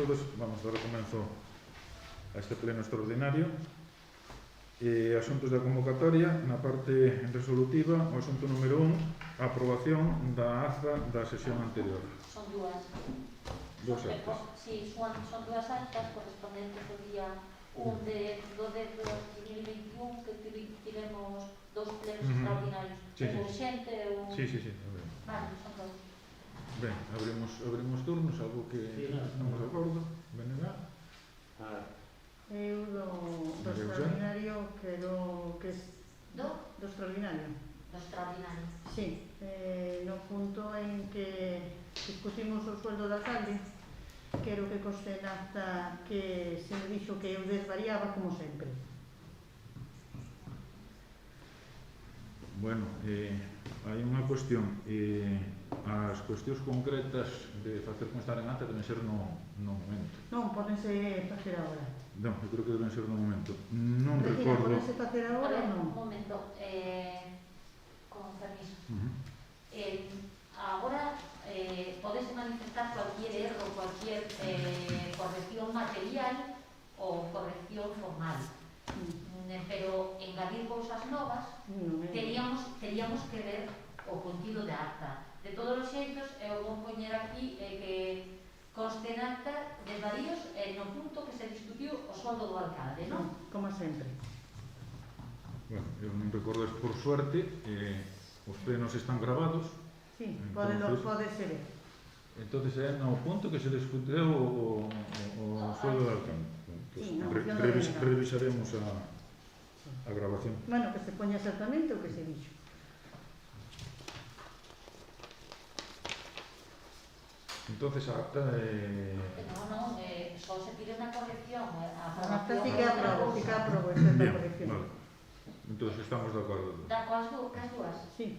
todos. Vamos a dar comezo a este pleno extraordinario. Asuntos da convocatoria, na parte resolutiva, o asunto número 1, a aprobación da acta da sesión anterior. Son dúas. Dos actas. Sí, son dúas actas correspondentes ao día 1 do 10 de 2021, que tivemos dos plenos extraordinarios. Sí, un urxente e un... Sí. Vale, son dos. Ben, abrimos turnos, algo que estamos de acordo. Venga. Eu do extraordinario quero que Do extraordinario. Do extraordinario. Sí, no punto en que discutimos o sueldo da alcalde, quero que conste en acta que se me dixo que eu desvariaba como sempre. Bueno, hai unha cuestión. As cuestións concretas de facer constar en acta deben ser no momento. Non, pódense facer agora. Non, eu creo que deben ser no momento. Non Regina, recordo... pódense facer agora ou non? Un momento, con permiso. Agora podese manifestar cualquier erro, cualquier corrección material ou corrección formal. Pero engadir cousas novas teríamos que ver o contido de acta. De todos os xeitos, eu vou poñer aquí que conste en acta desvaríos no punto que se discutiu o soldo do alcalde, non? Como sempre. Bueno, eu non recordo, por suerte, os plenos están grabados. Sí, pode ser. Entonces é no punto que se discutiu o soldo do alcalde. Sí, Revisaremos a grabación. Bueno, que se poña exactamente o que se dixo. Entonces a acta Non, só se pide unha corrección. A acta sí que aprobo, esta é a corrección. Vale. Entonces estamos de acordo. Cas dúas? Sí.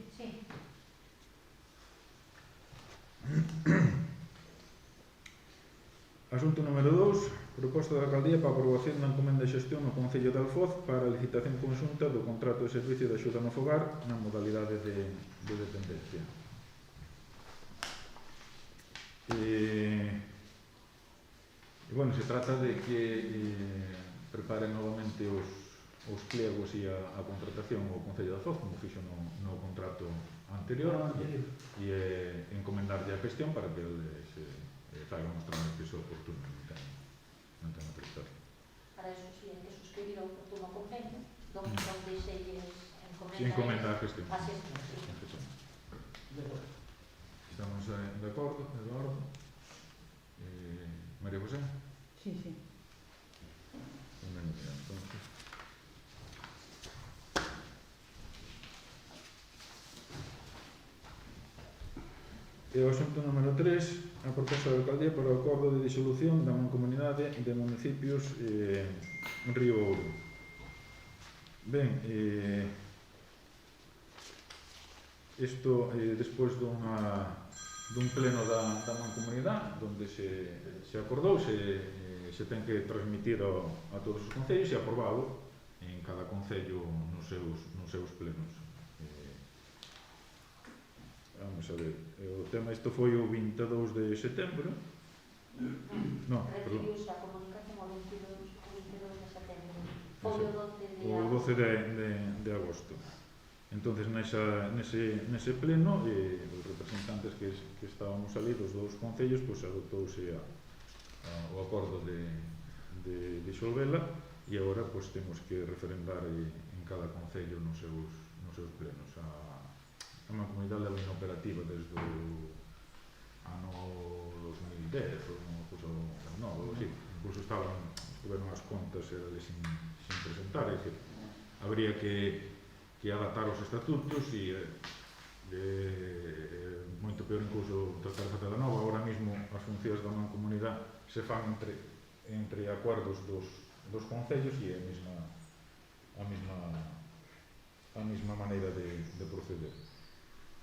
Asunto número 2, proposta da alcaldía para a aprobación da encomenda de xestión no Concello de Alfoz para a licitación conxunta do contrato de servicio de axuda no fogar na modalidade de dependencia. Bueno, se trata de que preparen novamente os pliegos e a contratación ao Concello de Alfoz, como fixo no contrato anterior, e encomendarlle a gestión para que eles fagan os trámites oportunos, non ten outra historia. Para eso sí, hai que suscribir o oportuno convenio, donde se encomenda a gestión. A xestión, sí. Estamos de acordo, Eduardo? María José? Sí. Entonces. E o asunto número 3, a proposta da alcaldía para o acordo de disolución da mancomunidade de municipios Río Ouro. Ben, isto despois dun pleno da mancomunidade onde se acordou, se ten que transmitir a todos os concellos e aprobalo en cada concello nos seus plenos. Vamos a ver, o tema, isto foi o 22 de setembro. Non, perdón. Recibiuse a comunicación o 22 de setembro. Foi o 12 de agosto. Entonces, nese pleno, os representantes que estábamos ali dos dous concellos, pois adoptouse o acordo de disolvela e agora pois temos que referendar en cada concello nos seus plenos. A mancomunidade é inoperativa desde o ano 2010 ou unha cousa nova, así. Incluso estiveron as contas sin presentar, é dicir, habría que adaptar os estatutos e moito peor incluso tratar de facer de novo. Agora mesmo as funcións da mancomunidade se fan entre acordos dos concellos e a mesma maneira de proceder.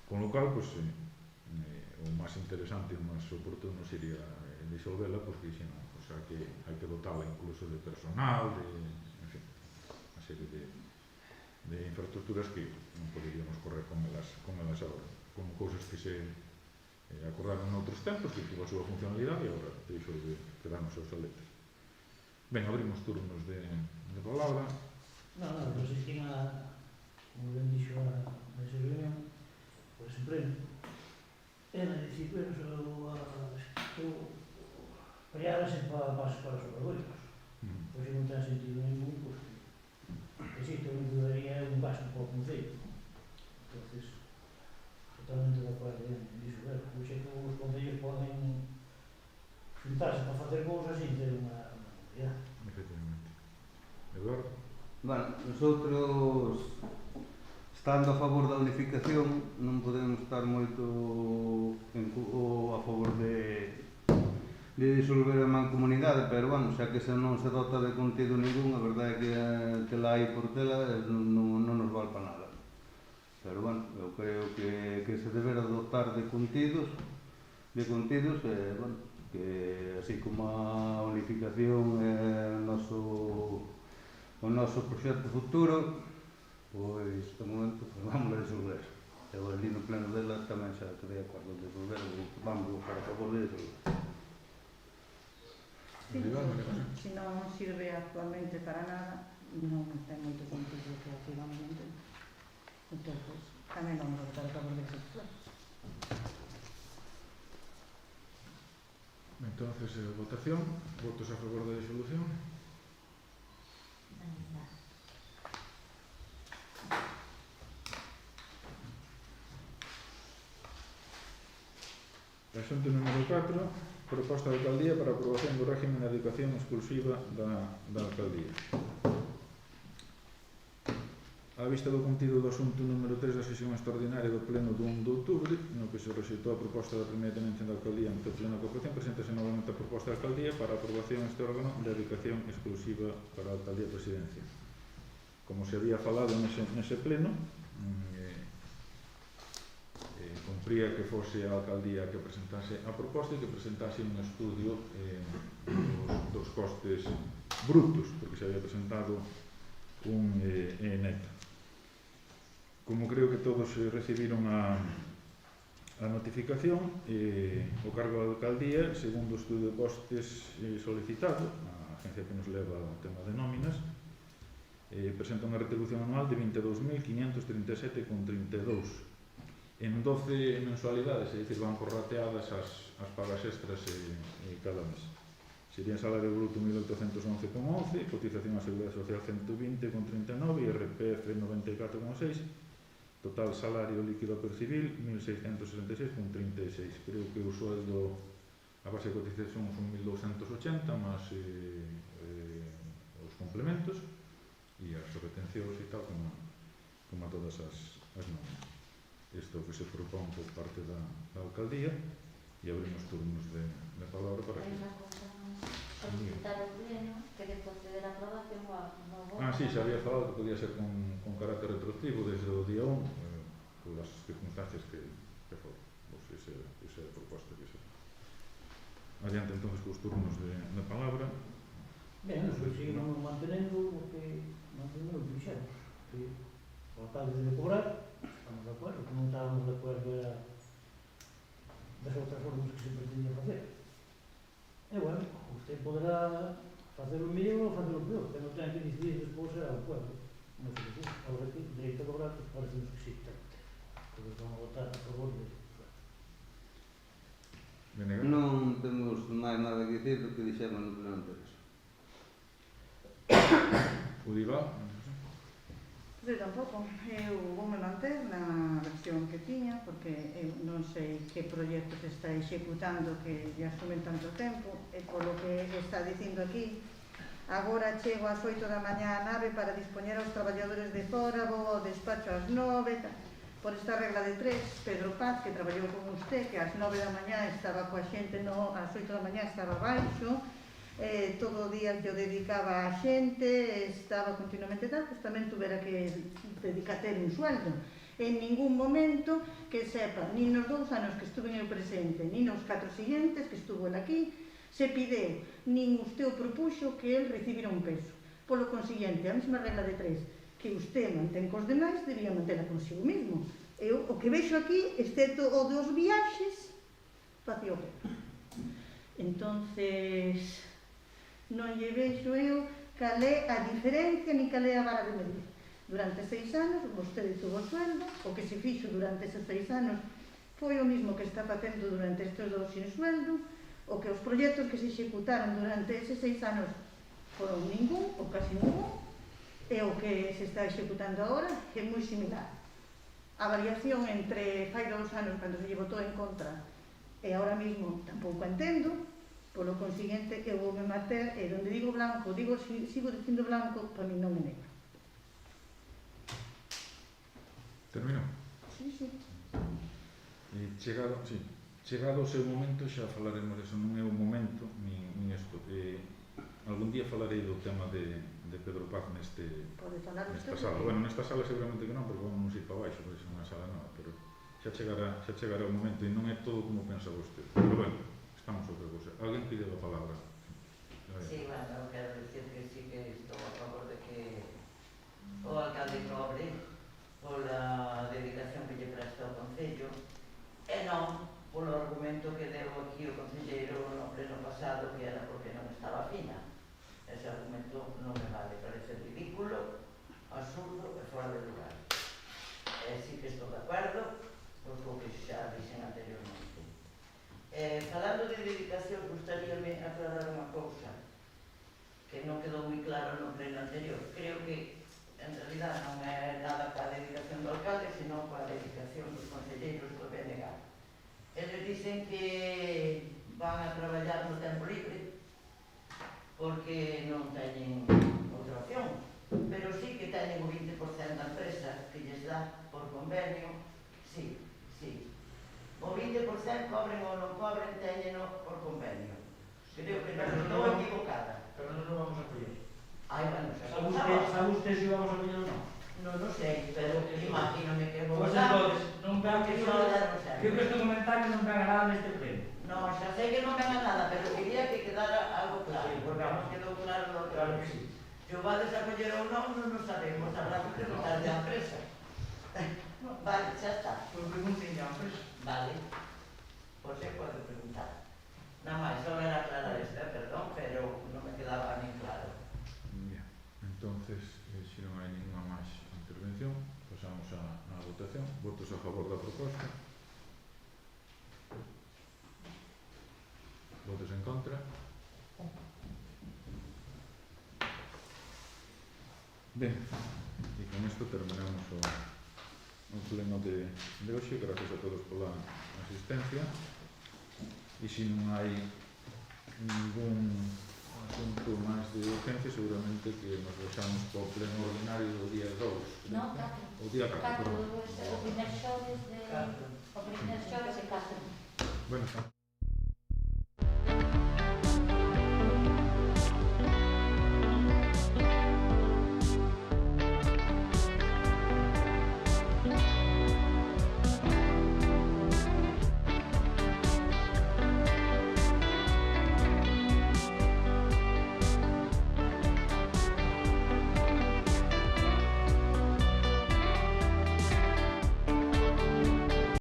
Con lo cual, pues, o máis interesante e o máis oportuno sería disolvela, porque senón pues, hai que dotarla incluso de personal, en fin, unha serie de infraestructuras que non poderíamos correr con elas agora, con cousas que se acordaron noutros tempos, que tuvo a súa funcionalidade e agora deixou de quedarnos aos aletes. Ben, abrimos turnos de palabra. Non, asistín a, como ben dixo a esa reunión, pois en pleno, e na disciplina estou peleárase para os obradoiros. Pois non ten sentido ningún, pois que si, que non daría un gasto para o Concello. Entonces, totalmente de acordo nisso, pois é que os concellos poden xuntarse para facer cousas sin ter unha comunidade. Efectivamente. Eduardo? Bueno, nosotros, estando a favor da unificación, non podemos estar moito a favor de disolver a mancomunidade, pero, bueno, xa que se non se dota de contido ningún, a verdade é que la hai por tela non nos vale para nada. Pero, bueno, eu creo que se debera dotar de contidos, bueno, que así como a unificación é o noso proxecto futuro, pois, de momento, vamos a resolver. Eu ali no pleno dela tamén xa quedei de acordo de resolver, vamos votar a favor de resolver. Sí, se non sirve actualmente para nada, non ten moito sentido que aquí vamos a entender. Entón, tamén vamos a votar a favor de resolver. Entonces, votación. Votos a favor da disolución. Asunto número 4. Proposta da Alcaldía para a aprobación do régimen de educación exclusiva da Alcaldía. A vista do contido do asunto número 3 da sesión extraordinaria do pleno do 1 de outubro, no que se rexeitou a proposta da primeira tenencia da Alcaldía ante o pleno da Corporación, preséntase novamente a proposta da Alcaldía para a aprobación este órgano de educación exclusiva para a Alcaldía Presidencia. Como se había falado nese pleno, cumpría que fose a Alcaldía que presentase a proposta e que presentase un estudio dos costes brutos, porque se había presentado un neto. Como creo que todos recibiron a notificación, o cargo da Alcaldía, segundo o estudio de costes solicitado, a agencia que nos leva ao tema de nóminas, presenta unha retribución anual de 22.537,32 en 12 mensualidades, é dicir, van prorrateadas as pagas extras cada mes. Sería salario bruto 1.811,11, cotización a Seguridade Social 120,39, IRPF 94,6, total salario líquido a percibir 1.666,36. Creo que o sueldo, a base de cotización son 1.280, máis os complementos e as retencións e tal, como a todas as nóminas. Isto que se propón por parte da Alcaldía e abrimos turnos de palabra para que... Solicitar o pleno que de conceder a aprobación ao novo... sí, se había falado que podía ser con carácter retroactivo desde o día 1, polas circunstancias que foron. Esa é a proposta que se... Adiante, entonces, cos turnos de palabra. Ben, nos seguimos mantenendo o que fixemos. O alcalde debe cobrar, estamos de acordo, que non estábamos de acordo era das outras formas que se pretendía facer. E, bueno, usted poderá facer o mellor ou facer o peor, que non ten que decidir despois será o pueblo. Non sei que agora que dereito a cobrar, pues parece que sí, todos van a votar a favor de... Non temos máis nada que dicir do que dixemos no pleno anterior. Udival? Eu tampouco, eu voume manter na versión que tiña, porque eu non sei que proxecto se está executando que lle asumen tanto tempo, e polo que está dicindo aquí, agora chego ás 8 da mañá a nave para dispoñer aos traballadores de fora, vou ao despacho ás 9, por esta regla de 3, Pedro Paz, que traballou con usted, que ás 9 da mañá estaba coa xente, ás 8 da mañá estaba baixo, todo o día que o dedicaba a xente, estaba continuamente tal, pues tamén tuvera que dedicar un sueldo. En ningún momento que sepa, nin nos 2 anos que estuve eu presente, nin nos 4 siguientes que estuvo el aquí, se pideu, nin usted o propuxo que el recibira un peso. Polo consiguiente, a mesma regla de 3, que usted mantén cos demais, debía mantela consigo mismo. Eu, o que vexo aquí, excepto o dos viaxes, facía o peso. Entonces, non lle vexo eu cal é a diferencia ni cal é a vara de medir. Durante 6 anos, vostede tuvo sueldo, o que se fixo durante esos 6 anos foi o mismo que está facendo durante estes 2 sin sueldo, o que os proxectos que se executaron durante eses 6 anos foron ningún, ou casi ningún, e o que se está executando agora é moi similar. A variación entre fai 2 anos, cando se lle votou en contra, e agora mesmo tampouco entendo, polo consiguiente eu vou me mater, e donde digo blanco, sigo dicindo blanco, para mí non é negro. Terminou? Sí, sí. E chegado o seu momento xa falaremos deso, non é o momento nin isto. Algún día falarei do tema de Pedro Paz nesta sala. Bueno, nesta sala seguramente que non, porque vamos ir para baixo, porque é unha sala nova, pero xa chegará o momento e non é todo como pensa vostede. Pero bueno, estamos outra cosa. Alguén pide a palabra? Sí, bueno, quero dicir que sí que estou a favor de que o alcalde cobre pola dedicación que lle presta ao Concello e non polo argumento que deu aquí o concelleiro no pleno pasado, que era porque non estaba fina. Ese argumento non me vale, parece ridículo, absurdo e fora de lugar. Sí que estou de acordo co que xa dixen anteriormente. Falando de dedicación, gustaríame aclarar unha cousa que non quedou moi claro no pleno anterior. Creo que en realidad non é nada coa dedicación do alcalde, sino coa dedicación dos concelleiros do BNG. Eles dicen que van a traballar no tempo libre porque non teñen outra opción, pero sí que teñen o 20% da empresa que lles dá por convenio, sí. O 20% cobren ou non cobren, teñeno por convenio. Creo que non estou equivocada. Pero non nos vamos a apoiar. Bueno, ¿Sabe usted si vamos a apoiar ou non? Non sei, pero imagínome que vou Pois entonces, non ven que creo que este comentario non ven a nada neste pleno. Non, xa sei que non ven a nada, pero quería que quedara algo claro, porque non quedou claro no outro. Claro que sí. Se o vades a coller ou non, non o sabemos, habrá que preguntarle á empresa. Vale, xa está. Pois pregunten a empresa. Vale. Pois se pode preguntar. Nada máis, só era aclarar esta, perdón, pero non me quedaba nin claro. Bien, entonces, se non hai ninguna máis intervención, pasamos á votación. Votos a favor da proposta. Votos en contra. Ben, e con isto terminamos o pleno de hoxe. Gracias a todos pola asistencia. E se non hai ningún asunto máis de urgencia, seguramente que nos deixamos para o pleno ordinario do día 2. No, 4. O día 4, O perdón. primer xoves de 4. Bueno,